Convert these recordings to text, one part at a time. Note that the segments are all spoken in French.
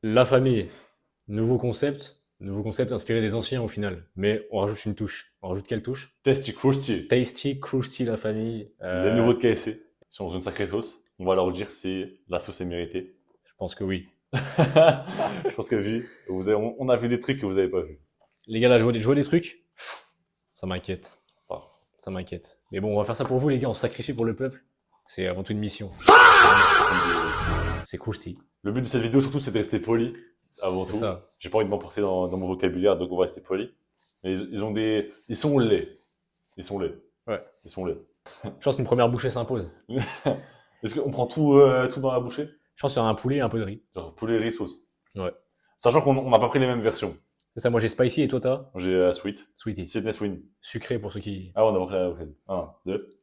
La famille, nouveau concept inspiré des anciens au final, mais on rajoute une touche. On rajoute quelle touche? Tasty Krusty. Tasty, Krusty, la famille. Les nouveaux de KFC sont dans une sacrée sauce. On va leur dire si la sauce est méritée. Je pense que oui. Je pense que vu, on a vu des trucs que vous n'avez pas vu. Les gars, là, je vois des trucs. Ça m'inquiète. Star. Ça m'inquiète. Mais bon, on va faire ça pour vous, les gars. On se sacrifie pour le peuple. C'est avant tout une mission. C'est Krusty. Le but de cette vidéo, surtout, c'est de rester poli avant C'est tout. ça. J'ai pas envie de m'emporter dans mon vocabulaire, donc on va rester poli. Mais ils sont laids. Ils sont laids. Ouais. Ils sont laids. Je pense qu'une première bouchée s'impose. Est-ce qu'on prend tout dans la bouchée? Je pense qu'il y aura un poulet et un peu de riz. Genre poulet, riz, sauce. Ouais. Sachant qu'on n'a pas pris les mêmes versions. C'est ça, moi j'ai spicy et toi t'as J'ai sweet. sweetie. Sydney Sweeney. Sucré pour ceux qui... Ah, on a pas pris la même. 1, 2.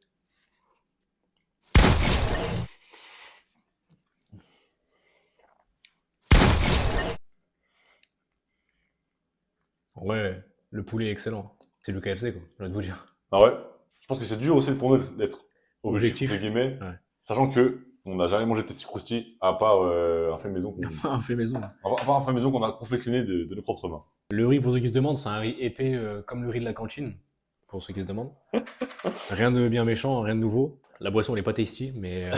Ouais, le poulet est excellent. C'est le KFC quoi, je dois te vous dire. Ah ouais. Je pense que c'est dur aussi pour nous d'être objectif, Objectif. entre guillemets. Ouais. Sachant que on n'a jamais mangé de Tasty Krusty à part un fait maison Un fait maison. à part un fait maison qu'on a confectionné de nos propres mains. Le riz, pour ceux qui se demandent, c'est un riz épais comme le riz de la cantine. Pour ceux qui se demandent. Rien de bien méchant, rien de nouveau. La boisson, elle est pas tasty, mais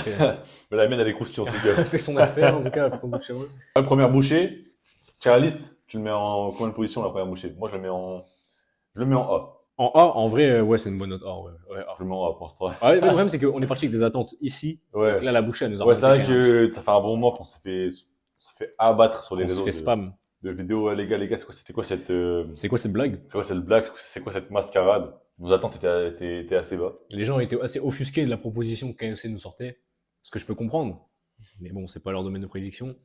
Mais la mienne, elle est croustillante en tout cas. elle fait son affaire, en tout cas, elle fait son bout de chemin. La première bouchée, tiens la liste, tu le mets en combien de position la première bouchée? Moi, je le mets en A. En A, en vrai, ouais, c'est une bonne note A, ouais. Ouais, A. Je le mets en A pour l'instant. Ah ouais, le problème, c'est qu'on est parti avec des attentes ici. Ouais. Donc là, la bouchée, elle nous a Ouais, c'est vrai remonté quand même. que ça fait un bon moment qu'on s'est fait abattre sur les On se réseaux fait spam. de vidéos. Les gars, c'était quoi C'est quoi cette blague? c'est quoi cette blague? C'est quoi cette mascarade? Nos attentes étaient assez bas. Les gens étaient assez offusqués de la proposition que KFC nous sortait. Ce que je peux comprendre. Mais bon, c'est pas leur domaine de prédiction.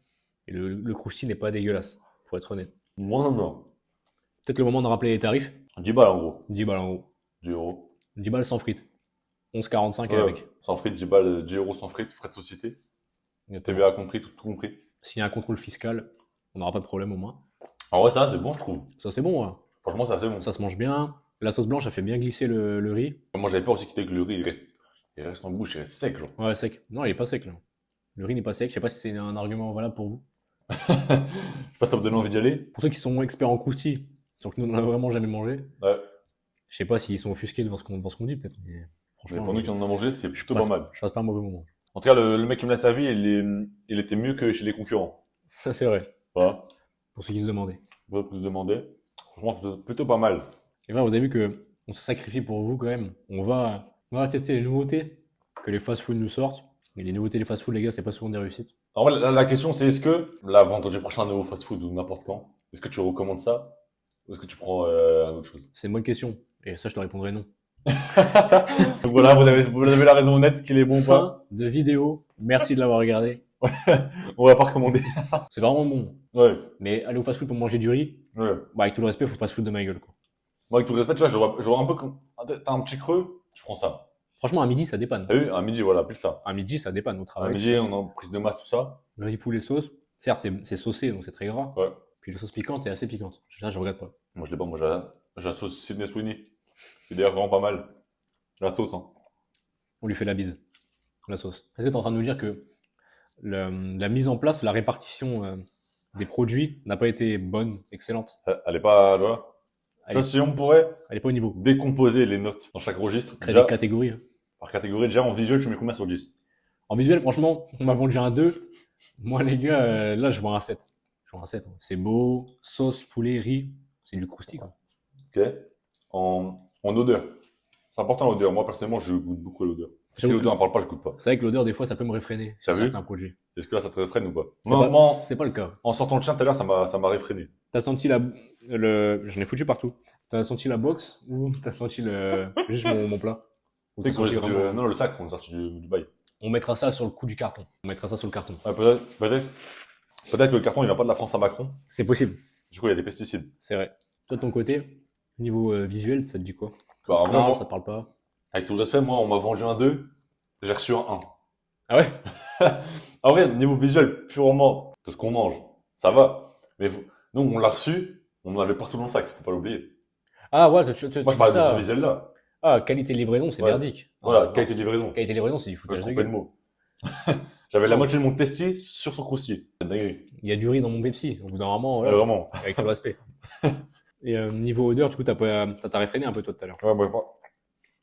Et le crousti n'est pas dégueulasse, pour être honnête. Moi, non. Peut-être le moment de rappeler les tarifs. 10 balles en gros. 10 balles en gros. 10 euros. 10 balles sans frites. 11,45 et Ouais, avec. sans frites, 10 balles, 10 euros sans frites, frais de société. T'as bien compris, tout compris. S'il y a un contrôle fiscal, on n'aura pas de problème au moins. En vrai, ça, c'est bon, je trouve. Ça, c'est bon, hein. Franchement, ça, c'est bon. Ça se mange bien. La sauce blanche, ça fait bien glisser le riz. Moi, j'avais peur aussi qu'il que le riz, il reste en bouche, il reste sec, genre. Ouais, sec. Non, il est pas sec, là. Le riz n'est pas sec. Je sais pas si c'est un argument valable pour vous. Je sais pas si ça vous donne envie d'y aller. Pour ceux qui sont experts en crousti, sauf que nous, on n'en a vraiment jamais mangé. Ouais. Je sais pas s'ils sont offusqués devant ce qu'on dit, peut-être. Mais Mais franchement, pour nous qui en avons mangé, c'est plutôt passe, pas mal. je passe pas un mauvais moment. En tout cas, le mec qui me l'a servi, il était mieux que chez les concurrents. Ça, c'est vrai. Voilà. Pour ceux qui se demandaient. Vous se demandez. Franchement, plutôt pas mal. Et là, vous avez vu que on se sacrifie pour vous quand même. On va tester les nouveautés que les fast-food nous sortent. Mais les nouveautés des fast-food, les gars, c'est pas souvent des réussites. En vrai, la question, c'est est-ce que, là, vendredi prochain, un nouveau fast-food ou n'importe quand, est-ce que tu recommandes ça? Ou est-ce que tu prends un autre chose? C'est une bonne question. Et ça, je te répondrai non. Donc voilà, vous avez la raison honnête, qu'il est bon ou pas. Fin de vidéo. Merci de l'avoir regardé. On va pas recommander. C'est vraiment bon. Ouais, Mais aller au fast-food pour manger du riz, ouais. bah, avec tout le respect, faut pas se foutre de ma gueule, quoi. Moi, avec tout le respect, tu vois, je vois un peu comme, t'as un petit creux, je prends ça. Franchement, à midi, ça dépanne. T'as vu? À midi, voilà, pile ça. À midi, ça dépanne au À travail. midi, on est en prise de masse, tout ça. Le riz poulet sauce. Certes, c'est saucé, donc c'est très gras. Ouais. Puis la sauce piquante est assez piquante. Ça, je regarde pas. Moi, je l'ai pas, moi, j'ai la sauce Sydney Sweeney. C'est d'ailleurs vraiment pas mal. La sauce, hein. On lui fait la bise. La sauce. Est-ce que tu es en train de nous dire que la mise en place, la répartition des produits n'a pas été bonne, excellente? Elle est pas, tu vois. Tu Elle vois, si on pourrait elle est pas au niveau. décomposer les notes dans chaque registre, Créer déjà, des catégories, hein. par catégorie, déjà en visuel, tu mets combien sur 10? En visuel, franchement, on m'a vendu un 2. Moi, les gars, là, je vois un 7. Je vois un 7. C'est beau, sauce, poulet, riz. C'est du croustillant, quoi. Ok. En odeur. C'est important l'odeur. Moi, personnellement, je goûte beaucoup l'odeur. Si J'avoue l'odeur n'en parle pas, je goûte pas. C'est vrai que l'odeur, des fois, ça peut me réfréner T'as sur vu? certains produits. Est-ce que là, ça te freine ou pas? C'est Moi, pas, moi, c'est pas le cas. en sortant le chien tout à l'heure, ça m'a réfréné. T'as senti j'en ai foutu partout. T'as senti la box ou t'as senti juste mon plat? Ou Tu t'as sais qu'on senti est sorti vraiment... non, le sac, on est sorti du bail. On mettra ça sur le coup du carton. On mettra ça sur le carton. Ouais, peut-être que le carton, il vient pas de la France à Macron. C'est possible. Du coup, il y a des pesticides. C'est vrai. Toi, de ton côté, niveau visuel, ça te dit quoi? Bah, Non, vraiment, ça te parle pas. avec tout le respect, moi, on m'a vendu un 2, j'ai reçu un 1. Ah ouais? En vrai, niveau visuel, purement de ce qu'on mange, ça va. Mais nous, on l'a reçu, on en avait partout dans le sac, faut pas l'oublier. Ah ouais, tu Moi, je dis parle de ce ça. visuel-là. Ah, qualité de livraison, c'est Ouais. merdique. Voilà, Ah, qualité mince. de livraison. Qualité de livraison, c'est du Faut que je foutage de trouve pas le gueule. mot. J'avais la Non. moitié de mon testi sur son croustier. C'est dingue. Il y a du riz dans mon Pepsi. Au bout d'un moment, Ouais, voilà, vraiment. avec tout le respect. Et niveau odeur, du coup, t'as réfréné un peu toi tout à l'heure. Ouais, moi,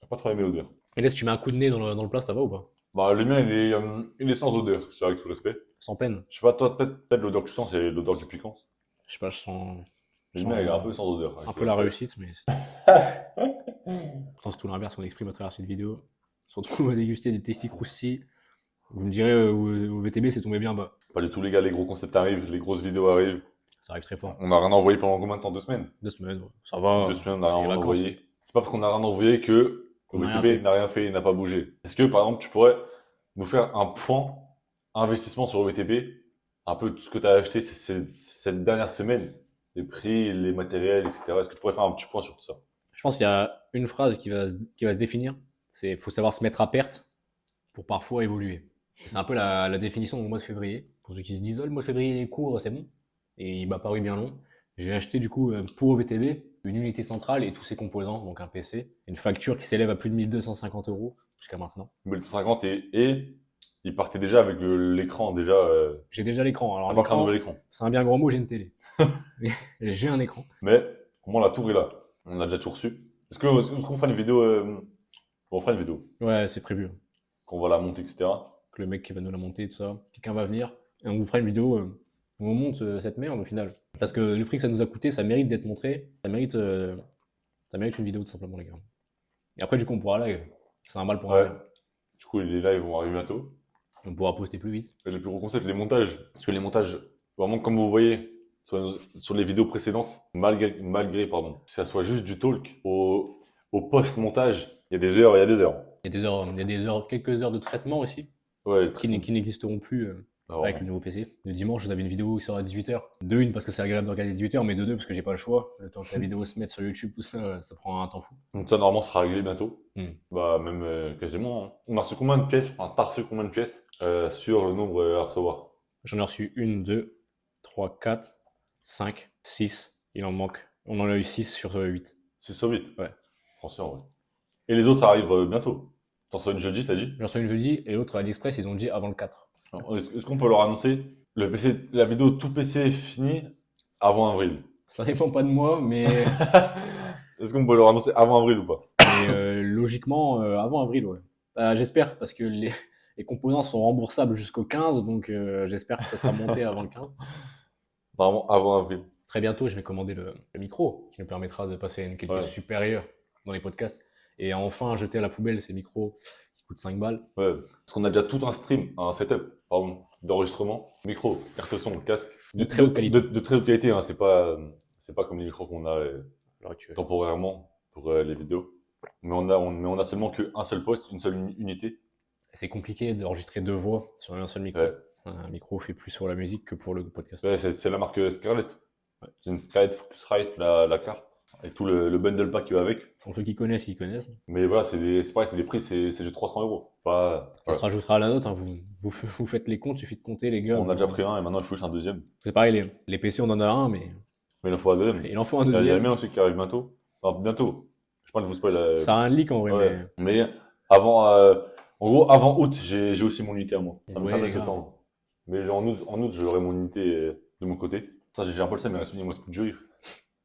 j'ai pas trop aimé l'odeur. Et là, si tu mets un coup de nez dans le plat, ça va ou pas? Bah, le mien, il est sans odeur, c'est avec tout le respect. Sans peine. Je sais pas, toi, peut-être l'odeur que tu sens, c'est l'odeur du piquant. Je sais pas, je sens Le Sans- mien, il est un peu sans odeur. avec un tout peu le la respect. réussite, mais pourtant c'est tout l'inverse qu'on exprime à travers cette vidéo. On se retrouve à déguster des testis croustilles. Vous me direz, au VTB, c'est tombé bien bas. Pas du tout, les gars, les gros concepts arrivent, les grosses vidéos arrivent. Ça arrive très fort. On a rien envoyé pendant combien de temps? 2 semaines? 2 semaines, ouais. Ça va. 2 semaines, on a C'est les rien vacances. envoyé. C'est pas parce qu'on a rien envoyé que On a rien OVTB fait. n'a rien fait, il n'a pas bougé. Est-ce que, par exemple, tu pourrais nous faire un point investissement sur OVTB? Un peu tout ce que tu as acheté cette dernière semaine, les prix, les matériels, etc. Est-ce que tu pourrais faire un petit point sur tout ça? Je pense qu'il y a une phrase qui va se définir. C'est faut savoir se mettre à perte pour parfois évoluer. Et c'est un peu la définition du mois de février. Pour ceux qui se disent, oh, le mois de février est court, c'est bon. Et il m'a paru bien long. J'ai acheté du coup pour OVTB une unité centrale et tous ses composants, donc un PC, une facture qui s'élève à plus de 1250 € jusqu'à maintenant. 1050 et il partait déjà avec l'écran déjà. J'ai déjà l'écran. Alors T'as pas pris un l'écran, nouvel écran. c'est un bien grand mot, j'ai une télé. J'ai un écran. Mais au moins la tour est là. On a déjà tout reçu. Est-ce qu'on fera une vidéo on fera une vidéo. Ouais, c'est prévu. Qu'on va la monter, etc. Que le mec qui va nous la monter, tout ça. Quelqu'un va venir et on vous fera une vidéo où on monte cette merde au final. Parce que le prix que ça nous a coûté, ça mérite d'être montré. Ça mérite une vidéo tout simplement, les gars. Et après, du coup, on pourra live. C'est un mal pour un Ouais. bien. Du coup, les lives vont arriver bientôt. On pourra poster plus vite. Et le plus gros concept, les montages. Parce que les montages, vraiment, comme vous voyez sur les vidéos précédentes, malgré, que ça soit juste du talk, au post-montage, il y a des heures, il y a des heures. Il y a des heures, quelques heures de traitement aussi, Ouais, qui n'existeront plus alors, avec le nouveau PC. Le dimanche, vous avez une vidéo qui sort à 18h. De une, parce que c'est agréable de regarder à 18h, mais de deux, parce que j'ai pas le choix. Le temps que la vidéo se mette sur YouTube, tout ça, ça prend un temps fou. donc ça, normalement, sera réglé bientôt. Hmm. Bah, même quasiment. Hein. On a reçu combien de pièces? Enfin, t'as reçu combien de pièces sur le nombre à recevoir? J'en ai reçu 1, 2, 3, 4, 5, 6. Il en manque. On en a eu 6 sur 8. 6 sur 8. Ouais. Français, en vrai. Et les autres arrivent bientôt. T'en reçois une jeudi, t'as dit? J'en reçu une jeudi et l'autre à l'Express, ils ont dit avant le 4. Alors, Est-ce qu'on peut leur annoncer le PC, la vidéo tout PC fini avant avril? Ça dépend pas de moi, mais, Est-ce qu'on peut leur annoncer avant avril ou pas? logiquement, avant avril, ouais. J'espère, parce que les composants sont remboursables jusqu'au 15, donc j'espère que ça sera monté avant le 15. Normalement, avant avril. Très bientôt, je vais commander le micro qui nous permettra de passer à une qualité Ouais. supérieure dans les podcasts. Et enfin, jeter à la poubelle ces micros qui coûtent 5 balles. Ouais. Parce qu'on a déjà tout un stream, un setup, pardon, d'enregistrement, micro, carte son, casque. De très haute qualité. De très haute qualité, hein. C'est pas comme les micros qu'on a À l'heure actuelle. temporairement pour les vidéos. Mais on a seulement qu'un seul poste, une seule unité. C'est compliqué d'enregistrer 2 voix sur un seul micro. Ouais. Un micro fait plus sur la musique que pour le podcast. Ouais, c'est la marque Scarlett. Ouais. C'est une Scarlett Focusrite, la carte. Et tout le bundle pack qui va avec. Pour ceux qui connaissent, ils connaissent. Mais voilà, c'est pareil, c'est des prix, c'est du 300 euros. Pas, Ça se rajoutera à la note. Hein. Vous faites les comptes, il suffit de compter, les gars. on a déjà pris un et maintenant il faut juste un deuxième. C'est pareil, les PC, on en a un, mais Mais il en faut un deuxième. il en faut un Il y a le deuxième. mien aussi qui arrive bientôt. Enfin, bientôt. Je pas de vous spoiler. Ça a un leak en vrai, Ouais. Mais avant, en gros, avant août, j'ai aussi mon unité à moi. Ça me Ouais, semble les gars. septembre. Mais en août, j'aurai mon unité de mon côté. Ça, j'ai un peu le seum, mais il me reste plus de jury.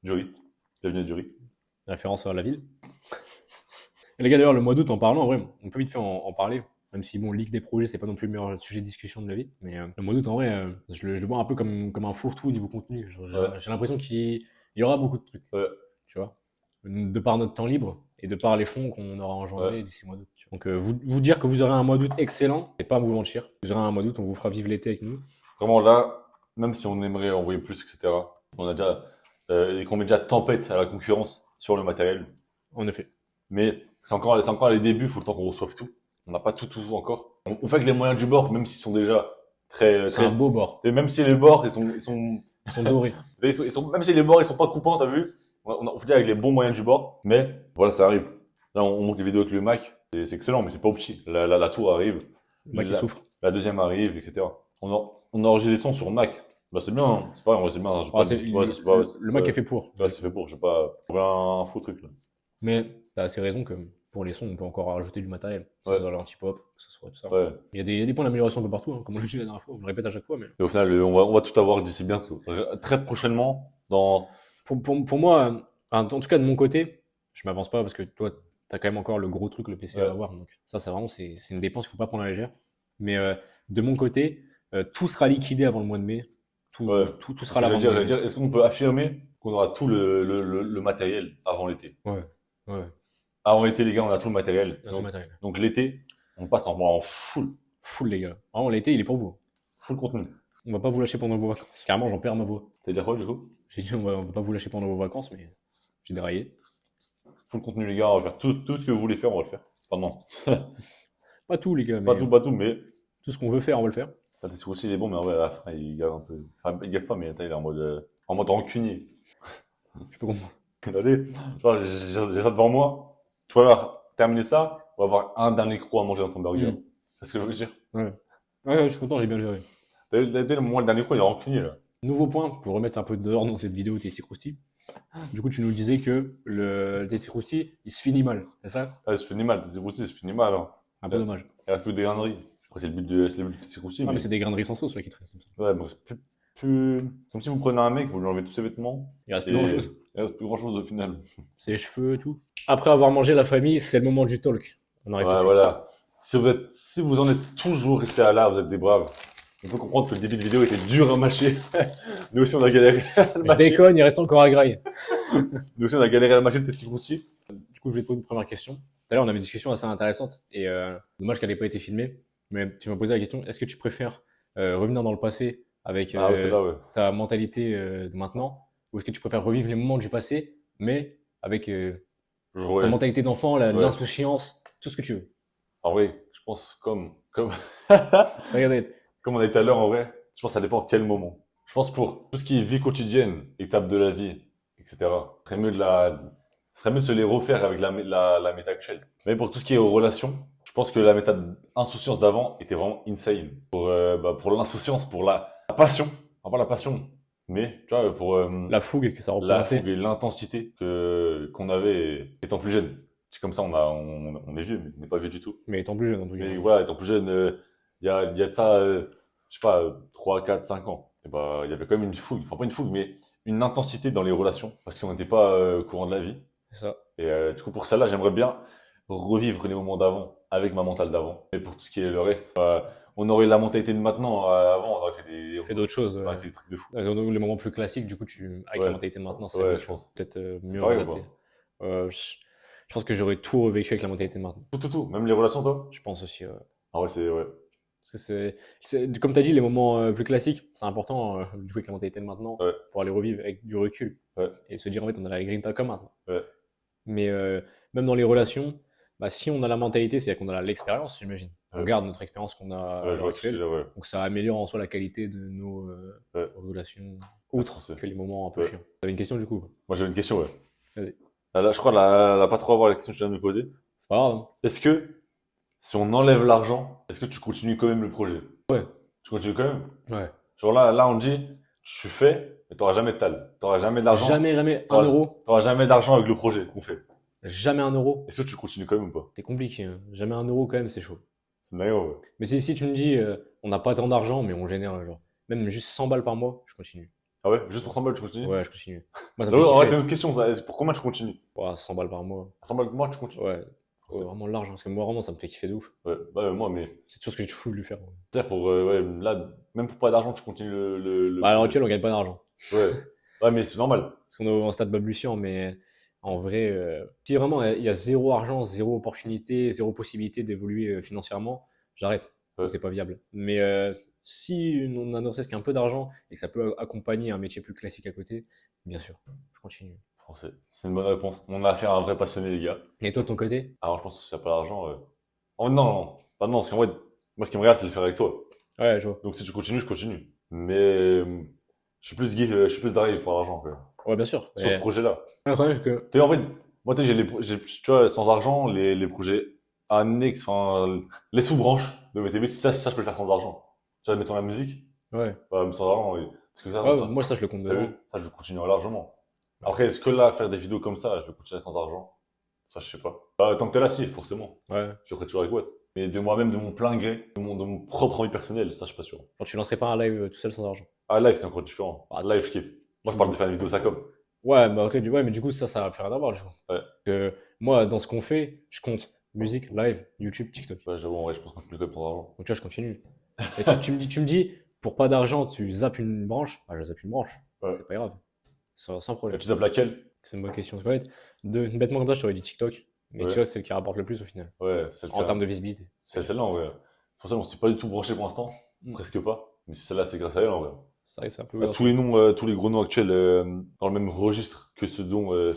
Jury. Bienvenue à jury. Référence à la ville. Et les gars, d'ailleurs, le mois d'août, en parlant, en vrai, on peut vite fait en parler. Même si, bon, leak des projets, c'est pas non plus le meilleur sujet de discussion de la vie. Mais le mois d'août, en vrai, je le vois un peu comme un fourre-tout au niveau contenu. Genre, Ouais. j'ai l'impression qu'il y aura beaucoup de trucs. Ouais. Tu vois. De par notre temps libre et de par les fonds qu'on aura engendrés Ouais. d'ici le mois d'août. Tu vois. Donc, vous dire que vous aurez un mois d'août excellent, c'est pas vous mentir. Vous aurez un mois d'août, on vous fera vivre l'été avec nous. Vraiment là, même si on aimerait envoyer plus, etc., on a déjà, et qu'on met déjà tempête à la concurrence sur le matériel. En effet. Mais c'est encore les débuts, il faut le temps qu'on reçoive tout. On n'a pas tout encore. On fait que les moyens du bord, même s'ils sont déjà très, C'est un beau bord. et même si les bords, Ils sont dorés. même si les bords, ils sont pas coupants, t'as vu? On fait dire avec les bons moyens du bord. Mais, voilà, ça arrive. Là, on monte des vidéos avec le Mac. Et c'est excellent, mais c'est pas petit. La tour arrive. Le mec, il souffre. La deuxième arrive, etc. On a enregistré des sons sur Mac. Bah, c'est bien, hein. C'est pas, ouais, c'est bien. J'ai Ah, pas- c'est- ouais, c'est pas- le Mac ouais. est fait pour. Ouais, c'est fait pour. J'ai pas trouvé un faux truc, là. Mais t'as assez raison que Pour les sons, on peut encore rajouter du matériel. Que ce Ouais. soit l'anti-pop, que ce soit tout ça. Ouais. Il y a des points d'amélioration un peu partout, hein, comme on l'a dit la dernière fois, on le répète à chaque fois. Mais Et au final, on va tout avoir d'ici bientôt. Très prochainement, dans. pour moi, en tout cas de mon côté, je m'avance pas parce que toi, t'as quand même encore le gros truc, le PC à Ouais. avoir. Donc ça, c'est vraiment c'est une dépense qu'il faut pas prendre à la légère. Mais de mon côté, tout sera liquidé avant le mois de mai. Ouais. Tout Ce sera que là avant le mois de j'allais mai. dire, est-ce qu'on peut affirmer qu'on aura tout le matériel avant l'été? Ouais, ouais, Avant l'été, les gars, on a tout le matériel. il y a tout le matériel. Donc l'été, on passe en full, Full les gars. Vraiment l'été, il est pour vous. full contenu. On va pas vous lâcher pendant vos vacances. Carrément, j'en perds ma voix. T'as dire quoi, du coup? J'ai dit on va pas vous lâcher pendant vos vacances, mais j'ai déraillé. Full contenu, les gars, on va faire tout ce que vous voulez faire, on va le faire. Enfin, non. Pas tout les gars, mais Pas tout, mais. tout ce qu'on veut faire, on va le faire. Enfin, c'est aussi, il est bon, mais en vrai, à la fin, il gaffe un peu. Enfin, il gaffe pas, mais attends, il est en mode rancunier. Je peux comprendre. Allez, genre, j'ai ça devant moi. Tu vas avoir terminé ça, on va avoir un dernier croc à manger dans ton burger. Mm. C'est ce que je veux dire. Ouais. Ouais, je suis content, j'ai bien géré. T'as vu, moi, le dernier croc, il est rancunier, là. Nouveau point, pour remettre un peu d'ordre dans cette vidéo Tasty Krusty. Du coup, tu nous disais que le Tasty Krusty, il se finit mal, c'est ça? Ah, il se finit mal, c'est aussi, il se finit mal, hein. Un peu dommage. Il reste plus des graineries. Après, c'est le but de Petit Crousty, Ah, mais. mais c'est des graineries sans sauce là qui te restent. Il me semble. Ouais, bon, c'est plus. Comme si vous prenez un mec, vous lui enlevez tous ses vêtements. Il reste Et plus grand chose. il reste plus grand chose au final. Ses cheveux et tout. Après avoir mangé la famille, c'est le moment du talk. On arrive tout de Ouais, suite. voilà. Si vous en êtes toujours resté à là, vous êtes des braves. On peut comprendre que le début de vidéo était dur à mâcher. Nous aussi, on a galéré à le Je mâcher. déconne, il reste encore à grailler. Nous aussi, on a galéré à le mâcher le Petit Crousty. Du coup, je vais te poser une première question. Tout à l'heure, on avait une discussion assez intéressante et dommage qu'elle n'ait pas été filmée. Mais tu m'as posé la question, est-ce que tu préfères revenir dans le passé avec Ah, ouais, c'est là, ouais. ta mentalité de maintenant, ou est-ce que tu préfères revivre les moments du passé, mais avec ta Ouais. mentalité d'enfant, Ouais. l'insouciance, tout ce que tu veux. En vrai, je pense Regardez, comme on a dit tout à l'heure, en vrai, je pense que ça dépend quel moment. Je pense pour tout ce qui est vie quotidienne, étape de la vie, etc. Ce serait mieux de se les refaire avec la méta actuelle. Mais pour tout ce qui est aux relations, je pense que la méta insouciance d'avant était vraiment insane. Pour l'insouciance, pour la passion. Enfin, pas la passion, mais, tu vois, pour la fougue que ça la représentait. fougue et l'intensité qu'on avait étant plus jeune. C'est comme ça, on est vieux, mais on n'est pas vieux du tout. Mais étant plus jeune, en tout cas. Mais voilà, étant plus jeune, il y a de ça, je sais pas, 3, 4, 5 ans. Et bah, il y avait quand même une fougue, enfin pas une fougue, mais une intensité dans les relations, parce qu'on n'était pas courant de la vie. C'est ça. Et du coup, pour celle-là, j'aimerais bien revivre les moments d'avant, avec ma mentale d'avant. Mais pour tout ce qui est le reste, on aurait la mentalité de maintenant, avant, on aurait Fait d'autres choses. on aurait fait des trucs de fou. Les moments plus classiques, du coup, avec Ouais. la mentalité de maintenant, c'est Ouais, vrai que je pense. peut-être mieux Pareil ou adapté. Je pense que j'aurais tout revécu avec la mentalité de maintenant. Tout. Même les relations, toi? Je pense aussi. Ah ouais, ouais. Parce que comme tu as dit, les moments plus classiques, c'est important de jouer avec la mentalité de maintenant Ouais. pour aller revivre avec du recul Ouais. et se dire en fait on a la grinta comme maintenant. Ouais. Mais même dans les relations, bah, si on a la mentalité, c'est qu'on a l'expérience, j'imagine. On Ouais. garde notre expérience qu'on a à Ouais, je l'heure vois ce que tu actuelle. veux dire, ouais. Donc ça améliore en soi la qualité de nos Ouais. relations, outre c'est- que les moments un peu Ouais. chiants. T'avais une question du coup? Moi, j'avais une question, ouais. Vas-y. Là, je crois, là, pas trop à voir la question que tu viens de me poser. C'est pas grave, hein. Est-ce que, si on enlève l'argent, est-ce que tu continues quand même le projet? Ouais. Tu continues quand même? Ouais. Genre là, on dit, je suis fait, mais t'auras jamais de tal. T'auras jamais d'argent. Jamais un T'auras- euro. T'auras jamais d'argent avec le projet qu'on fait. Jamais un euro. Est-ce que tu continues quand même ou pas? C'est compliqué, hein. Jamais un euro quand même, c'est chaud. C'est dingue, ouais. Mais si tu me dis, on n'a pas tant d'argent, mais on génère, genre, même juste 100 balles par mois, je continue. Ah ouais? Juste pour 100 balles, tu continues? Ouais, je continue. Moi, ça me Non, fait en vrai, kiffer. c'est une autre question, ça. Pour combien tu continues? Ouais, 100 balles par mois. À 100 balles par mois, tu continues? Ouais. Ouais, vraiment large, hein, parce que moi, vraiment, ça me fait kiffer de ouf. Ouais, bah, moi, mais. C'est toujours ce que j'ai toujours voulu faire. Ouais. C'est-à-dire pour, ouais, là, même pour pas d'argent, tu continues Bah, à l'heure actuelle, on gagne pas d'argent. Ouais. Ouais, mais c'est normal. Parce qu'on est en stade balbutiant, mais en vrai, si vraiment il y a zéro argent, zéro opportunité, zéro possibilité d'évoluer financièrement, j'arrête. Ouais. C'est pas viable. Mais si on a ne serait-ce qu'un peu d'argent et que ça peut accompagner un métier plus classique à côté, bien sûr, je continue. Français. C'est une bonne réponse. On a affaire à un vrai passionné, les gars. Et toi, de ton côté? Alors, je pense que s'il n'y a pas d'argent, oh, non. Pas non, parce qu'en vrai, moi, ce qui me regarde, c'est de le faire avec toi. Ouais, je vois. Donc, si tu continues, je continue. Mais, je suis plus geek, je suis plus derrière, il faut l'argent, quoi. Ouais, bien sûr. Sur ce projet-là. Le problème, c'est que Tu sais, en fait, moi, tu sais, tu vois, sans argent, les projets annexes, enfin, les sous-branches de VTB, ça, je peux le faire sans argent. Tu vois, mettons la musique, ouais. bah, sans argent, oui. Parce que ça, Ouais, ça, moi, ça, je le compte t'as dedans. vu, ça, je continuerai largement. Après, est-ce que là, faire des vidéos comme ça, je le continuerai sans argent? Ça, je sais pas. Bah, tant que t'es là, si, forcément. Ouais. Je ferai toujours avec Watt. Mais de moi-même, de mon plein gré, de mon propre envie personnel, ça, je suis pas sûr. Genre, tu lancerais pas un live tout seul sans argent. Ah, live, c'est encore différent. Ah, Live, je kiffe. Moi, je tu- parle de faire une vidéo, ça comme. Ouais, mais après, ouais, mais du coup, ça va plus rien à voir, du coup. Ouais. Moi, dans ce qu'on fait, je compte musique, live, YouTube, TikTok. Ouais, j'avoue, en vrai, je pense qu'on peut quand même prendre argent. Donc, tu vois, je continue. Et tu me dis, pour pas d'argent, tu zappes une branche. Ah, je zappe une branche. Ouais. C'est pas grave. Sans Et problème. tu zappes laquelle? C'est une bonne question. C'est vrai. Bêtement comme ça, je t'aurais dit TikTok. Mais Ouais. tu vois, c'est le qui rapporte le plus au final. Ouais, c'est En termes de visibilité. C'est celle-là, en vrai. Pour ça, on s'est pas du tout branché pour l'instant. Mm. Presque pas. Mais celle-là, c'est grâce à elle, en vrai. C'est vrai, c'est un peu. Bah, tous les noms, tous les gros noms actuels dans le même registre que ce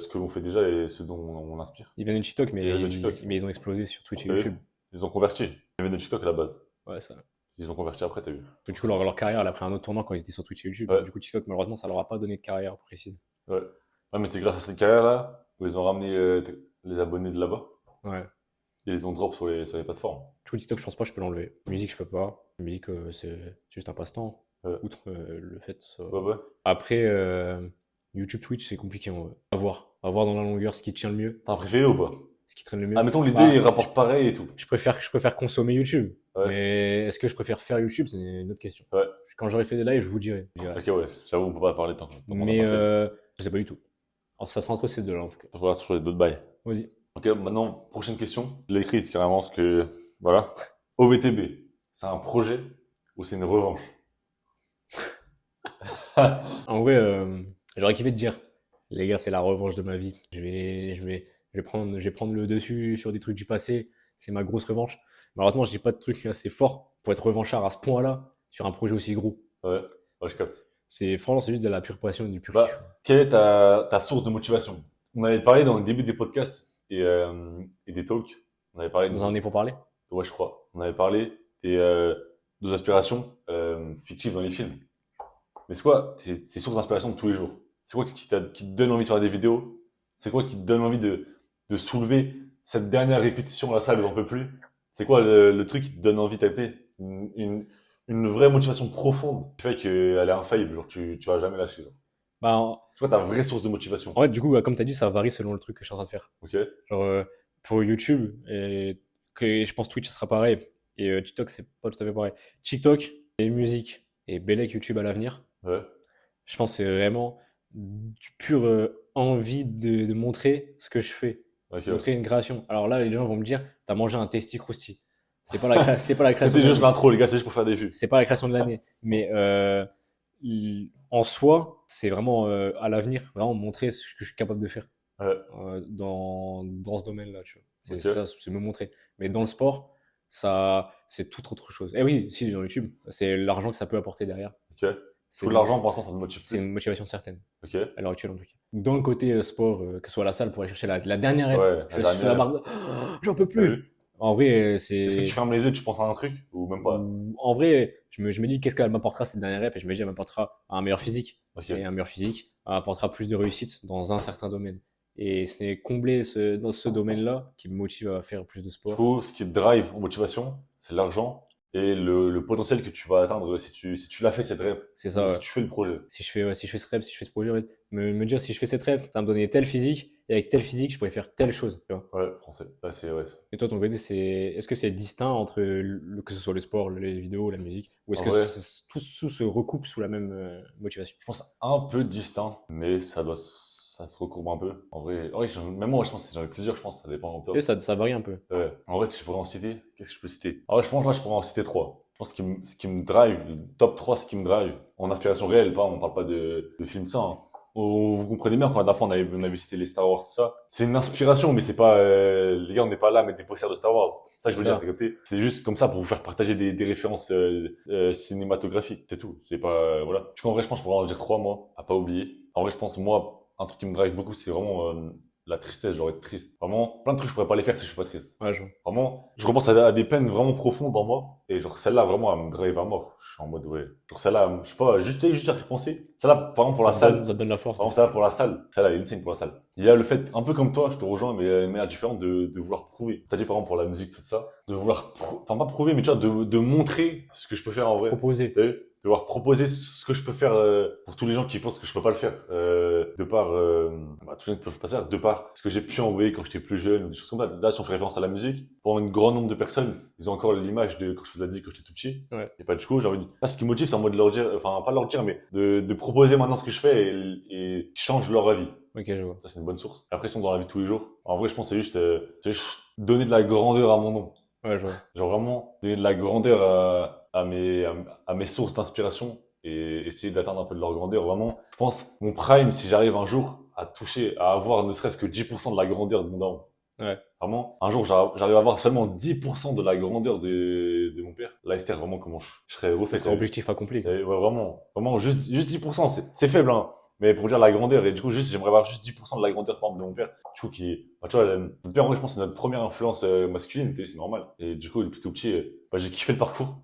que l'on fait déjà et ce dont on inspire. Ils viennent de TikTok, Ils viennent de mais, TikTok. mais ils ont explosé sur Twitch et T'as vu? YouTube. Ils ont converti. Ils viennent de TikTok à la base. Ouais, ça. Ils ont converti après, t'as vu? Du coup, leur carrière, elle a pris un autre tournant quand ils étaient sur Twitch et YouTube. Ouais. Du coup, TikTok, malheureusement, ça leur a pas donné de carrière précise. Ouais. Ouais, mais c'est grâce à cette carrière-là où ils ont ramené les abonnés de là-bas. Ouais. Et ils les ont drop sur les plateformes. Du coup, TikTok, je pense pas, je peux l'enlever. Musique, je peux pas. Musique, c'est juste un passe-temps. Ouais. Outre le fait. Ouais, ouais. Après, YouTube, Twitch, c'est compliqué en vrai. À voir. À voir dans la longueur ce qui tient le mieux, T'as un préféré ou pas? ce qui traîne le mieux. Ah, mettons les Bah, deux, ils rapportent pareil et tout. je préfère consommer YouTube. Ouais. Mais est-ce que je préfère faire YouTube? C'est une autre question. Ouais. Quand j'aurai fait des lives, je vous dirai. Ok, ouais. J'avoue, on peut pas parler tant. Mais je sais pas du tout. Alors, ça sera entre ces deux-là en tout cas. Voilà, sur les d'autres bails. Vas-y. Ok, maintenant, prochaine question. Je l'ai écrite carrément parce que, voilà. OVTB, c'est un projet ou c'est une revanche? En vrai, j'aurais kiffé te dire, les gars, c'est la revanche de ma vie. Je vais prendre le dessus sur des trucs du passé. C'est ma grosse revanche. Malheureusement, j'ai pas de truc assez fort pour être revanchard à ce point-là sur un projet aussi gros. Ouais, ouais, je capte. Franchement, c'est juste de la pure passion et du pur Bah, kiff. quelle est ta source de motivation? On avait parlé dans le début des podcasts et des talks. On avait parlé Dans un nez pour parler. ouais, je crois. On avait parlé de nos aspirations fictives dans les films. Mais c'est quoi tes sources d'inspiration de tous les jours? C'est quoi qui te donne envie de faire des vidéos? C'est quoi qui te donne envie de soulever cette dernière répétition à la salle, j'en peux plus? C'est quoi le truc qui te donne envie de taper? Une vraie motivation profonde qui fait qu'elle est infaillible, genre tu vas jamais lâcher. Genre. Bah, en, C'est quoi ta vraie source de motivation? en fait, du coup, comme tu as dit, ça varie selon le truc que je suis en train de faire. Ok? Genre, pour YouTube, et je pense Twitch, ce sera pareil. Et TikTok, c'est pas tout à fait pareil. TikTok, et musique, et Bellec YouTube à l'avenir. Ouais. Je pense que c'est vraiment du pur envie de montrer ce que je fais. Ok. Montrer une création. Alors là, les gens vont me dire, t'as mangé un Tasty Krusty. C'est pas c'est pas la création C'était de juste l'année. l'intro, les gars, c'est juste pour faire des vues. C'est pas la création de l'année. Mais en soi, c'est vraiment à l'avenir, vraiment montrer ce que je suis capable de faire Ouais. dans ce domaine-là, tu vois. C'est Ok. ça, c'est me montrer. Mais dans le sport, ça, c'est toute autre chose. Et oui, si, dans YouTube, c'est l'argent que ça peut apporter derrière. Ok. C'est Tout l'argent, pour l'instant, ça te motive c'est plus. une motivation certaine, Ok. à l'heure actuelle en tout cas. Dans le côté sport, que ce soit la salle pour aller chercher la dernière rep, Ouais, je la suis sur la dernière. barre de... J'en peux T'as plus. vu? En vrai, Est-ce que tu fermes les yeux, tu penses à un truc ou même pas? En vrai, je me dis qu'est-ce qu'elle m'apportera cette dernière rep et je me dis elle m'apportera un meilleur physique. Ok. Et un meilleur physique apportera plus de réussite dans un certain domaine. Et c'est combler dans ce domaine-là qui me motive à faire plus de Du sport. coup, ce qui te drive en motivation, c'est l'argent et le potentiel que tu vas atteindre si tu l'as fait cette rep. C'est ça, Si ouais. tu fais le projet. Si je fais cette rep, si je fais ce projet, ouais, me dire si je fais cette rep, ça va me donner tel physique et avec tel physique, je pourrais faire telle chose. Tu vois. Ouais, français. Ouais, ouais. Et toi, ton côté, est-ce que c'est distinct entre que ce soit le sport, les vidéos, la musique, ou est-ce En que vrai. tout se recoupe sous la même motivation? Je pense un peu distinct, mais ça se recourbe un peu. En vrai, même moi, je pense que j'en ai plusieurs, je pense, ça dépend en top. Tu sais, ça varie un peu. Ouais. En vrai, si je pourrais en citer, qu'est-ce que je peux citer? Ah ouais, je pense là, je pourrais en citer trois. Je pense que ce qui me drive, le top 3, ce qui me drive, en inspiration réelle, on parle pas de film de ça, hein. Vous comprenez bien quand la dernière fois on avait cité les Star Wars, tout ça. C'est une inspiration, mais c'est pas, les gars, on n'est pas là à mettre des posters de Star Wars. C'est ça que je veux C'est dire, ça. t'as capté? C'est juste comme ça pour vous faire partager des références cinématographiques. C'est tout. C'est pas, voilà. Du coup, en vrai, je pense pour en dire trois, moi, à pas oublier. En vrai, je pense, moi, un truc qui me drive beaucoup, c'est vraiment la tristesse, genre être triste. Vraiment, plein de trucs, je pourrais pas les faire si je suis pas triste. Ouais, je vois. Vraiment, je repense à des peines vraiment profondes en moi. Et genre, celle-là, vraiment, elle me drive à mort. Je suis en mode, ouais. Genre, celle-là, je sais pas, juste à y repenser. Celle-là, par exemple, pour la salle. Ça te donne la force. Par exemple, celle-là, pour la salle. Celle-là, elle est insane pour la salle. Il y a le fait, un peu comme toi, je te rejoins, mais une manière différente de vouloir prouver. T'as dit, par exemple, pour la musique, tout ça. De vouloir, enfin, pas prouver, mais tu vois, de montrer ce que je peux faire en vrai. Proposer. T'as vu? De devoir proposer ce que je peux faire pour tous les gens qui pensent que je peux pas le faire. De par, tous les gens qui peuvent pas faire, de par ce que j'ai pu envoyer quand j'étais plus jeune, ou des choses comme ça. Là, si on fait référence à la musique, pour un grand nombre de personnes, ils ont encore l'image de quand je vous l'ai dit quand j'étais tout petit. Ouais. Et pas du coup, j'ai envie de... Là, ce qui motive, c'est en mode de leur dire, enfin, pas leur dire, mais de proposer maintenant ce que je fais et qui change leur avis. Ok, je vois. Ça, c'est une bonne source. Après, sinon, dans la vie de tous les jours, en vrai, je pense que c'est juste donner de la grandeur à mon nom. Ouais, je vois. Genre vraiment donner de la grandeur à mes sources d'inspiration et essayer d'atteindre un peu de leur grandeur. Vraiment, je pense, mon prime, si j'arrive un jour à toucher, à avoir ne serait-ce que 10% de la grandeur de mon daron. Ouais. Vraiment, un jour, j'arrive à avoir seulement 10% de la grandeur de mon père. Là, c'était vraiment comment je serais refait. C'est un objectif accompli. Ouais, vraiment, juste 10%, c'est faible, hein. Mais pour dire la grandeur, et du coup, j'aimerais avoir juste 10% de la grandeur, par exemple, de mon père. Du coup, tu vois, notre père, en vrai, je pense, c'est notre première influence masculine, c'est normal. Et du coup, depuis tout petit, j'ai kiffé le parcours.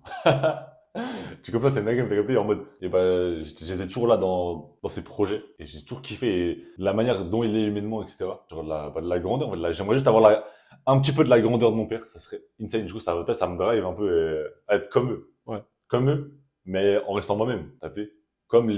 Du coup, comme ça, c'est une game, t'as capté, en mode, j'étais toujours là dans ses projets. Et j'ai toujours kiffé la manière dont il est humainement, etc. Genre, de la grandeur, en fait, j'aimerais juste avoir un petit peu de la grandeur de mon père. Ça serait insane. Du coup, ça me drive un peu à être comme eux. Ouais. Comme eux, mais en restant moi-même, t'as capté? Comme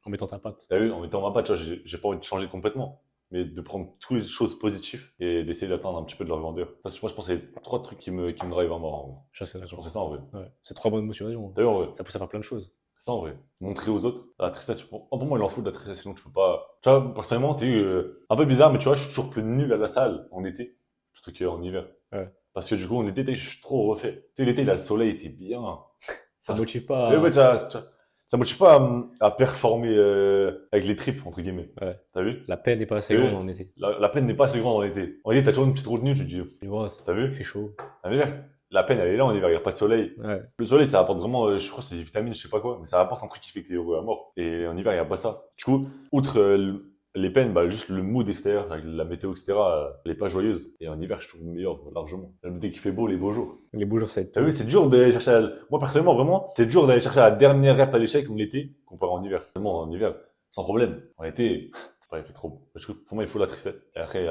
En mettant ta patte. T'as vu, en mettant ma patte, tu vois, j'ai pas envie de changer complètement, mais de prendre toutes les choses positives et d'essayer d'atteindre un petit peu de leur grandeur. Ça, moi, je pense que c'est les 3 trucs qui me drive vraiment. Je suis Je pense d'accord. que c'est ça en vrai. Ouais. C'est 3 bonnes motivations. T'as vu, en vrai. Ça pousse à faire plein de choses. C'est ça en vrai. Montrer aux autres la tristesse. Pour moi, il en faut de la tristesse, sinon tu peux pas. Tu vois, personnellement, t'es un peu bizarre, mais tu vois, je suis toujours plus nul à la salle en été plutôt qu'en hiver. Ouais. Parce que du coup, en été, je suis trop refait. Tu sais, l'été, là, le soleil était bien. Ça Ah. motive pas. Ouais, ça motive pas à performer avec les tripes, entre guillemets. Ouais. T'as vu? La peine n'est pas assez Oui. grande en été. La peine n'est pas assez grande en été. En été, t'as toujours une petite retenue, tu te dis, Tu vois, t'as il vu? fait chaud. En hiver, la peine, elle est là en hiver, il n'y a pas de soleil. Ouais. Le soleil, ça apporte vraiment, je crois que c'est des vitamines, je sais pas quoi, mais ça apporte un truc qui fait que t'es heureux à mort. Et en hiver, il n'y a pas ça. Du coup, outre les peines, juste le mood extérieur, avec la météo, etc., elle est pas joyeuse. Et en hiver, je trouve meilleur, largement. Même dès qu'il fait beau, les beaux jours. Les beaux jours, ça va être T'as vu, c'est dur d'aller chercher moi, personnellement, vraiment, c'est dur d'aller chercher la dernière rep à l'échec en été, comparé en hiver. Vraiment, en hiver, sans problème. En été, il fait trop beau. Parce que pour moi, il faut la tristesse. Et après,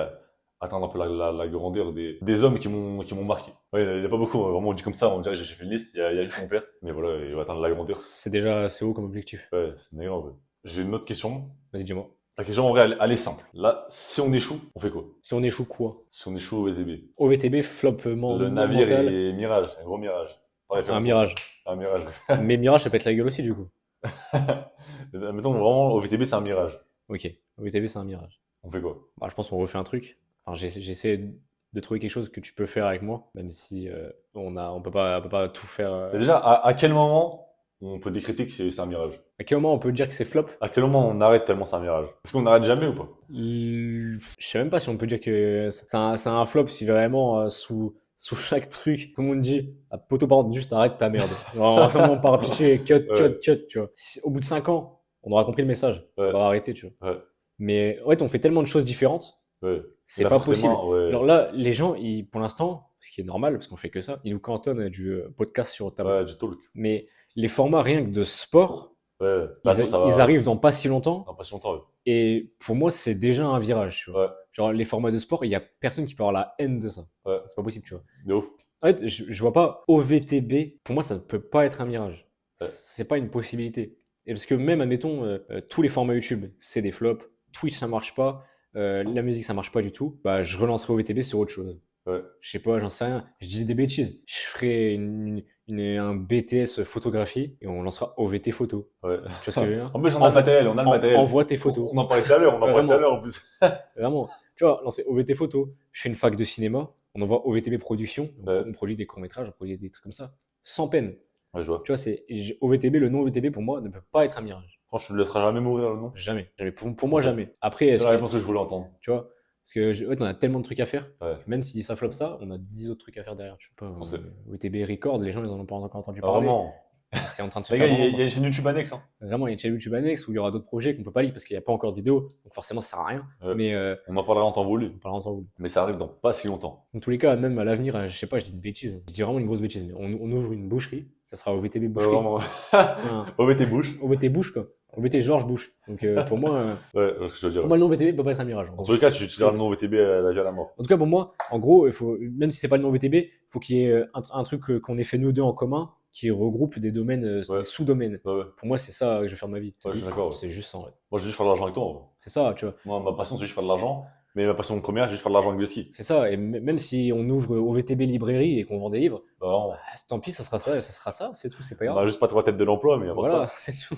atteindre un peu la grandeur des hommes qui m'ont marqué. Ouais, il y a pas beaucoup, vraiment, on dit comme ça, on dirait que j'ai fait une liste, il y a juste mon père. Mais voilà, il va atteindre la grandeur. C'est déjà assez haut comme objectif. Ouais, c'est néant, en fait. J'ai une autre question. Vas-y, dis-moi. La question, en vrai, elle est simple. Là, si on échoue, on fait quoi? Si on échoue quoi? Si on échoue au VTB. OVTB, flop Le navire mental. et mirage, un gros mirage. Par Un référence. mirage. Un mirage. Mais mirage, ça pète la gueule aussi, du coup. Mettons vraiment, au VTB, c'est un mirage. Ok. OVTB, c'est un mirage. On fait quoi? Bah, je pense qu'on refait un truc. Enfin, j'essaie de trouver quelque chose que tu peux faire avec moi, même si on peut pas tout faire. Mais déjà, à quel moment on peut décréter que c'est un mirage? À quel moment on peut dire que c'est flop? À quel moment on arrête tellement c'est un mirage? Est-ce qu'on n'arrête jamais ou pas? Je sais même pas si on peut dire que c'est un flop si vraiment sous chaque truc, tout le monde dit à poteau par juste arrête ta merde. Genre, vraiment par pitié, cut, tu vois. Au bout de 5 ans, on aura compris le message. Ouais. On va arrêter, tu vois. Ouais. Mais en fait, on fait tellement de choses différentes, Ouais. c'est Là, pas forcément, possible. ouais. Alors là, les gens, pour l'instant, ce qui est normal, parce qu'on fait que ça, ils nous cantonnent du podcast sur table. Ouais, du talk. Mais les formats rien que de sport, Ouais. Là, ça va. ils arrivent dans pas si longtemps. Dans pas si longtemps, ouais. Et pour moi, c'est déjà un virage, tu vois. Ouais. Genre, les formats de sport, il y a personne qui peut avoir la haine de ça. Ouais. C'est pas possible, tu vois. De ouf. En fait, je vois pas OVTB. Pour moi, ça ne peut pas être un mirage. Ouais. C'est pas une possibilité. Et parce que même, admettons, tous les formats YouTube, c'est des flops. Twitch, ça marche pas. La musique, ça marche pas du tout. Bah, je relancerai OVTB sur autre chose. Ouais. Je sais pas, j'en sais rien. Je dis des bêtises. Je ferai un BTS photographie et on lancera OVT photo. Ouais. Tu vois ce que je veux dire? En plus, on a le matériel, on a le matériel. Envoie tes photos. On en parlait tout à l'heure, on en parlait tout à l'heure en plus. Vraiment. Tu vois, lancer OVT photo. Je fais une fac de cinéma. On envoie OVTB production. Ouais. On produit des courts-métrages, on produit des trucs comme ça. Sans peine. Ouais, je vois. Tu vois, OVTB, le nom OVTB pour moi ne peut pas être un mirage. Franchement, tu ne laisseras jamais mourir le nom. Jamais. Pour moi, jamais. Après, C'est la réponse que je voulais entendre. tu vois, parce que, en fait, on a tellement de trucs à faire. Ouais. Même si ça flop ça, on a 10 autres trucs à faire derrière. Je sais pas. On sait. OVTB record, les gens, ils en ont pas encore entendu Ah, parler. vraiment. C'est en train de se Les faire. gars, vraiment, il y a une chaîne YouTube annexe. Hein. Vraiment, il y a une chaîne YouTube annexe où il y aura d'autres projets qu'on peut pas lire parce qu'il n'y a pas encore de vidéo. Donc forcément, ça sert à rien. Ouais. Mais On en parlera en temps voulu. on parlera ensemble. Mais ça arrive dans pas si longtemps. Dans tous les cas, même à l'avenir, je sais pas, je dis une bêtise. Je dis vraiment une grosse bêtise. Mais on ouvre une boucherie. Ça sera OVTB boucherie. Vraiment. Enfin, OVT bouche. OVT bouche, quoi. OVT Georges Bouche. Donc pour moi, Ouais, c'est ce que je veux dire. pour moi, le nom OVTB peut pas être un mirage. En tous les cas, tu utiliseras le nom OVTB à la vie à la mort. En tout cas, pour moi, en gros, même si c'est pas le nom VTB, il faut qu'il y ait un truc qu'on ait fait nous deux en commun qui regroupe des domaines, Ouais. des sous-domaines. Ouais, ouais. Pour moi, c'est ça que je vais faire de ma vie. C'est Ouais, je suis tout. d'accord, ouais. C'est juste ça, en fait. Moi, je veux juste faire de l'argent avec toi, en vrai. C'est ça, tu vois. Moi, ma passion, c'est juste faire de l'argent. Mais ma passion première, c'est juste faire de l'argent avec le ski. C'est ça. Et même si on ouvre OVTB librairie et qu'on vend des livres, Bah, vraiment. bah, tant pis, ça sera ça, c'est tout, c'est pas On grave. a juste pas trop la tête de l'emploi, mais à part Voilà, ça. c'est tout.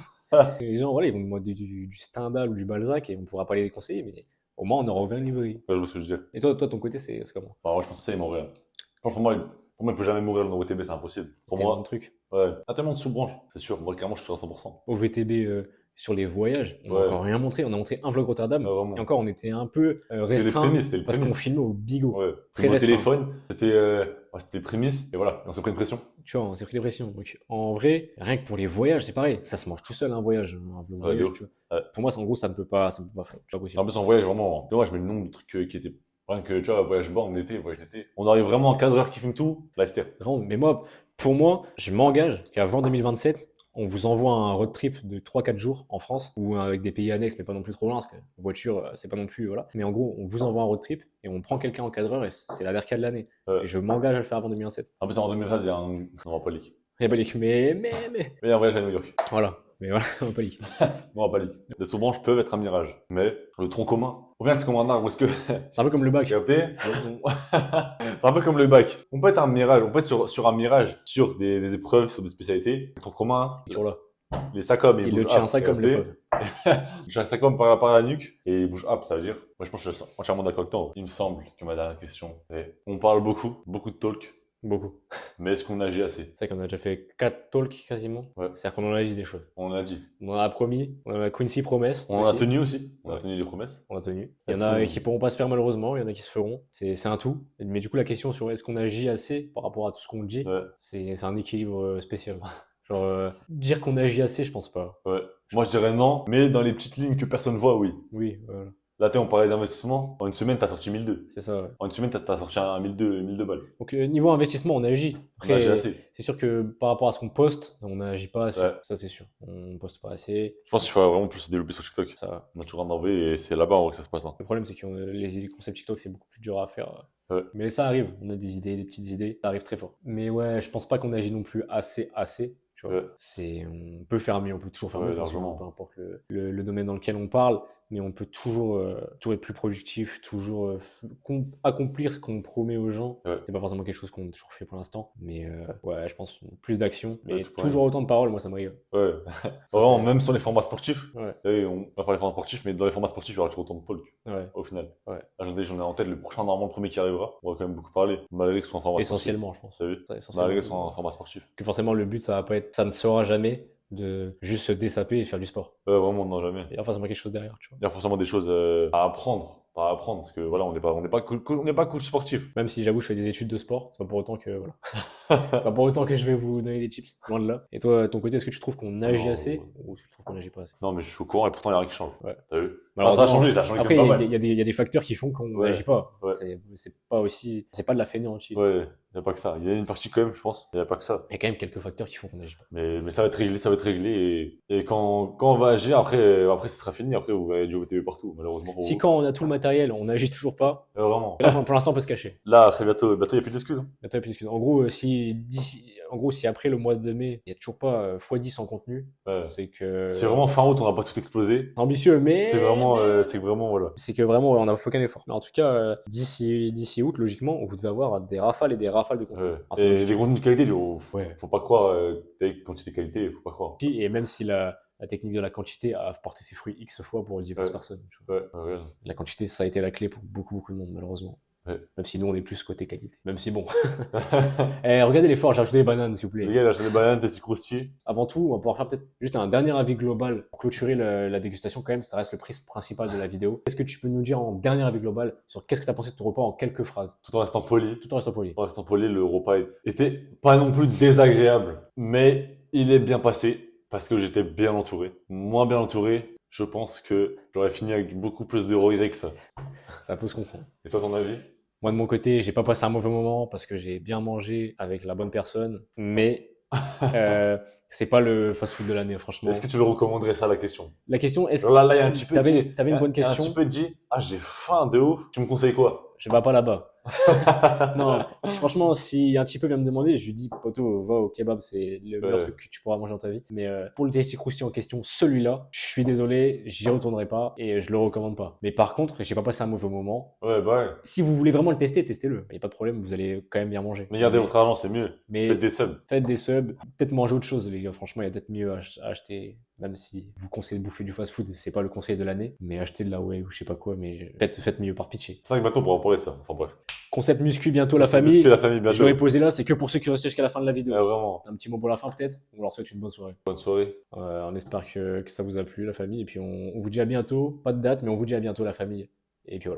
Et les gens, voilà, ils vont me demander du Stendhal ou du Balzac et on pourra pas les conseiller, mais au moins, on aura ouvert une librairie. Ouais, je vois ce que je veux dire. Et toi, ton côté, c'est comment? Bah, ouais, je pense que c'est Montréal. Je pense pour moi, il peut jamais mourir dans OTB, c'est impossible. Pour Tellement moi, de trucs. ouais. Il y a tellement de sous-branches, c'est sûr. Moi, clairement, je suis à 100%. OVTB sur les voyages, on n'a Ouais. encore rien montré. On a montré un vlog Rotterdam. Ouais, vraiment. Et encore, on était un peu C'était les restreint prémices, c'était les parce qu'on prémices. filmait au bigot. Ouais. Très Mon restreint. téléphone, c'était les prémices, et voilà, et on s'est pris une pression. Tu vois, on s'est pris des pressions. Donc, en vrai, rien que pour les voyages, c'est pareil. Ça se mange tout seul, un voyage. Un vlog Ouais, voyage, de ouf. tu vois. Ouais. Pour moi, en gros, ça ne peut pas faire. C'est pas possible. En plus, en voyage, vraiment, dommage, mais le nombre de trucs qui étaient. Rien que, tu vois, voyage bas en été, voyage d'été. On arrive vraiment en cadreur qui filme tout, là, c'était. Vraiment, mais moi, pour moi, je m'engage qu'avant 2027, on vous envoie un road trip de 3-4 jours en France ou avec des pays annexes, mais pas non plus trop loin, parce que voiture, c'est pas non plus. Voilà. Mais en gros, on vous envoie un road trip et on prend quelqu'un en cadreur et c'est la DRK de l'année. Ouais. Et je m'engage à le faire avant 2027. En plus, en 2020, il y a un. On va pas leak. Et bah, mais. Mais un voyage à New York. Voilà. Mais voilà, on va pas leak. On va pas leak. Les sous-branches peuvent être un mirage. Mais le tronc commun, au final, c'est comme un arbre. Est-ce que. C'est un peu comme le bac. Capté? C'est un peu comme le bac. On peut être un mirage, on peut être sur un mirage, sur des épreuves, sur des spécialités. Le tronc commun, Toujours là. les sacs-hommes, Il le tient ça comme capté? l'épreuve. Il tient ça comme par la nuque et il bouge up, ça veut dire. Moi, je pense que je suis entièrement d'accord avec toi. Il me semble que ma dernière question est on parle beaucoup de talk, Beaucoup. mais est-ce qu'on agit assez? C'est vrai qu'on a déjà fait 4 talks quasiment. Ouais. C'est-à-dire qu'on en a dit des choses. On a dit. On en a promis. On a la Quincy promesse. On a aussi. tenu aussi. On a Ouais. tenu des promesses. On a tenu. Il y Est-ce en a qu'on- qui pourront pas se faire malheureusement, il y en a qui se feront. C'est un tout. Mais du coup, la question sur est-ce qu'on agit assez par rapport à tout ce qu'on dit, Ouais. c'est un équilibre spécial. Genre, dire qu'on agit assez, je pense pas. Ouais. Moi, je dirais non, mais dans les petites lignes que personne voit, oui. Oui, voilà. Là, on parlait d'investissement. En une semaine, t'as sorti 1002. C'est ça, ouais. En une semaine, t'as sorti un 1002 balles. Donc, niveau investissement, on agit. On agit assez. C'est sûr que par rapport à ce qu'on poste, on n'agit pas assez. Ouais. Ça, c'est sûr. On poste pas assez. Je pense qu'il faut vraiment plus se développer sur TikTok. Ça, On a toujours un envie et c'est là-bas en vrai que ça se passe. Hein. le problème, c'est que les concepts TikTok, c'est beaucoup plus dur à faire. Ouais. Mais ça arrive. On a des idées, des petites idées. Ça arrive très fort. Mais ouais, je pense pas qu'on agit non plus assez. Tu vois. Ouais. On peut faire mieux, on peut toujours faire Ouais, mieux, largement. peu importe le domaine dans lequel on parle, mais on peut toujours être plus productif, toujours accomplir ce qu'on promet aux gens. Ouais. C'est pas forcément quelque chose qu'on a toujours fait pour l'instant, mais ouais, je pense plus d'action, mais Ouais, tu pourrais. toujours autant de paroles, moi ça me régale. Ouais. Ça, Vraiment, c'est- même sur les formats sportifs. Ouais, Vous savez, on va faire les formats sportifs, mais dans les formats sportifs, il y aura toujours autant de talk, ouais. au final. Ouais. Là, j'en ai en tête le prochain, normalement, le premier qui arrivera. On va quand même beaucoup parler, malgré que ce soit un format Essentiellement, je pense. sportif. T'as vu? Ça, essentiellement. Malgré que ce soit un format sportif. Que forcément, le but, ça ne sera jamais de juste se dessaper et faire du sport. Ouais, vraiment, non, jamais. Il y a forcément quelque chose derrière, tu vois. Il y a forcément des choses à apprendre. Pas à apprendre, parce que voilà, on n'est pas coach sportif. Même si j'avoue, je fais des études de sport, c'est pas pour autant que voilà. C'est pas pour autant que je vais vous donner des tips, loin de là. Et toi, de ton côté, est-ce que tu trouves qu'on agit Non, assez ouais. ou tu trouves qu'on agit pas assez? Non, mais je suis au courant et pourtant, il n'y a rien qui change. Ouais. T'as vu? Alors, Ça a non, changé quand après, même il pas mal. y a des facteurs qui font qu'on Ouais. n'agit pas. Ouais. C'est pas aussi, c'est pas de la fainéantise. Ouais, il n'y a pas que ça. Il y a une partie quand même, je pense. Il n'y a pas que ça. Il y a quand même quelques facteurs qui font qu'on n'agit pas. Mais ça va être réglé, ça va être réglé. Et quand on va agir, après, ce sera fini. Après, vous verrez du OVTV partout, malheureusement pour Si vous. quand on a tout le matériel, on n'agit toujours pas, Vraiment. là, pour l'instant, on peut se cacher. Là, très bientôt, il n'y a plus d'excuses. Hein. Attends, puis, excuse. En gros, si après le mois de mai, il n'y a toujours pas x10 en contenu, Ouais. c'est que C'est vraiment fin août, on n'a pas tout explosé. c'est ambitieux, mais C'est vraiment, voilà. c'est que vraiment, on a fait aucun effort. Mais en tout cas, d'ici août, logiquement, vous devez avoir des rafales et des rafales de contenu. Ouais. Ah, c'est Et logique. les contenus de qualité, Ouais. faut pas croire, quantité qualité, faut pas croire. Et même si la technique de la quantité a porté ses fruits X fois pour diverses Ouais. personnes. Tu vois. Ouais. La quantité, ça a été la clé pour beaucoup de monde, malheureusement. Ouais. Même si nous, on est plus côté qualité. Même si bon. Regardez l'effort, j'ai rajouté des bananes, s'il vous plaît. Les gars, il a acheté des bananes, des petits croustilles. Avant tout, on va pouvoir faire peut-être juste un dernier avis global pour clôturer la dégustation quand même, ça reste le prix principal de la vidéo. Est-ce que tu peux nous dire en dernier avis global sur qu'est-ce que tu as pensé de ton repas en quelques phrases? Tout en restant poli. Tout en restant poli. Tout en restant poli, le repas était pas non plus désagréable. Mais il est bien passé parce que j'étais bien entouré. Moins bien entouré, je pense que j'aurais fini avec beaucoup plus de regrets que ça. Ça peut se comprendre. Et toi, ton avis? Moi, de mon côté, j'ai pas passé un mauvais moment parce que j'ai bien mangé avec la bonne personne, mais c'est pas le fast-food de l'année, franchement. Est-ce que tu le recommanderais, ça, la question? La question, est-ce Là, il y a un petit peu T'avais une bonne Il y a un question. petit peu dit, ah, j'ai faim de ouf. Tu me conseilles quoi? Je vais pas là-bas. Non, franchement, si un petit peu vient me demander, je lui dis, poto, va au kebab, c'est le meilleur Ouais, truc que tu pourras manger dans ta vie. Mais pour le tasty croustillant en question, celui-là, je suis désolé, j'y retournerai pas et je le recommande pas. Mais par contre, j'ai pas passé un mauvais moment. ouais, bah ouais. Si vous voulez vraiment le tester, testez-le. Il n'y a pas de problème, vous allez quand même bien manger. Mais gardez votre argent, c'est mieux. Faites Mais des subs. faites des subs, peut-être manger autre chose, les gars. Franchement, il y a peut-être mieux à acheter, même si vous conseillez de bouffer du fast-food, c'est pas le conseil de l'année. Mais acheter de la whey ou je sais pas quoi, mais faites mieux par pitié. 5 bateaux pour en parler de ça. Enfin bref. Concept muscu bientôt Donc, la c'est muscler famille. la famille Je l'aurais bientôt. posé là, c'est que pour ceux qui restent jusqu'à la fin de la Ouais, vidéo. vraiment. Un petit mot pour la fin peut-être. On leur souhaite une bonne soirée. Bonne soirée. On espère que ça vous a plu la famille. Et puis on vous dit à bientôt. Pas de date, mais on vous dit à bientôt la famille. Et puis voilà.